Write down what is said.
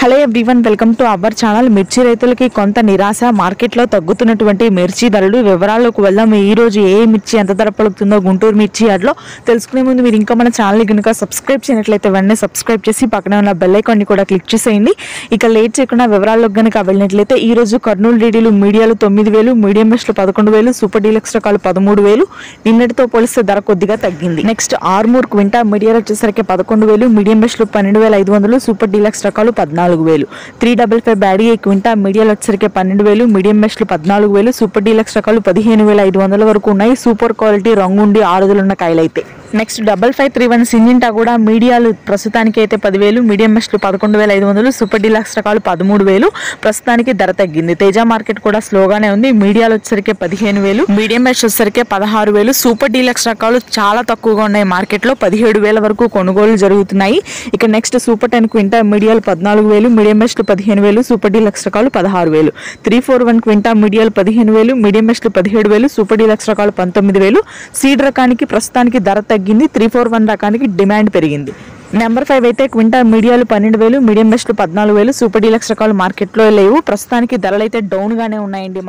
Hello everyone, welcome to our channel. మిర్చి రైతులకి కొంత నిరాశ, మార్కెట్లో తగ్గుతున్నటువంటి మిర్చి ధరలు వివరాల్లోకి వెళ్దాం. ఈ రోజు ఏ మిర్చి ఎంత ధర పలుకుతుందో గుంటూరు మిర్చి యార్డ్లో తెలుసుకునే ముందు మీరు ఇంకా మన ఛానల్ కనుక సబ్స్క్రైబ్ చేయనట్లయితే వెంటనే సబ్స్క్రైబ్ చేసి పక్కన ఉన్న బెల్ ఐకాన్ని కూడా క్లిక్ చేసేయండి. ఇక లేట్ చేయకుండా వివరాల్లోకి కనుక వెళ్ళినట్లయితే ఈ రోజు కర్నూలు డీడీలు మీడియాలు 9,000, మీడియం బెస్ట్లు 11,000, సూపర్ డీలక్స్ రకాలు 13,000. నిన్నటితో పోలిస్తే ధర కొద్దిగా తగ్గింది. నెక్స్ట్ ఆర్మూర్ క్వింటా మీడియాలు వచ్చేసరికి 11,000, మీడియం బెస్ట్లు 12,500, సూపర్ డీలక్స్ రకాలు 14,000. 355 బ్యాడీ క్వింటా మీడియాలు వచ్చేసరికి 12,000, మీడియం బెస్ట్లు 14,000, సూపర్ డీలక్స్ రకాలు 15,500 వరకు ఉన్నాయి. సూపర్ క్వాలిటీ రంగుండి ఆరుదలున్న కాయలైతే. నెక్స్ట్ 5531 సింజింటా కూడా మీడియాలు ప్రస్తుతానికి అయితే 10,000, మీడియం బెస్ట్లు 11,500, సూపర్ డీలక్స్ రకాలు 13,000. ప్రస్తుతానికి ధర తగ్గింది. తేజ మార్కెట్ కూడా స్లోగానే ఉంది. మీడియాలు వచ్చేసరికి 15,000, మీడియం బెస్ట్ వచ్చేసరికి 16,000, సూపర్ డీలక్స్ రకాలు చాలా తక్కువగా ఉన్నాయి. మార్కెట్లో 17,000 వరకు కొనుగోలు జరుగుతున్నాయి. ఇక నెక్స్ట్ సూపర్ 10 క్వింటా మీడియాలు 14,000, మీడియం బెస్ట్లు 15,000, సూపర్ డీలక్స్ రకాలు 16,000. 341 క్వింటా మీడియాలు 15,000, మీడియం బెస్ట్లు 17,000, సూపర్ డీలక్స్ రకాలు 19,000. సీడ్ రకానికి ప్రస్తుతానికి ధర తగ్గింది. 341 రకానికి డిమాండ్ పెరిగింది. నెంబర్ 5 అయితే క్వింటా మీడియాలు 12,000, మీడియం బెస్ట్లు 14,000, సూపర్ డీలక్స్ రకాలు మార్కెట్లో లేవు. ప్రస్తుతానికి ధరలు అయితే డౌన్ గానే ఉన్నాయండి.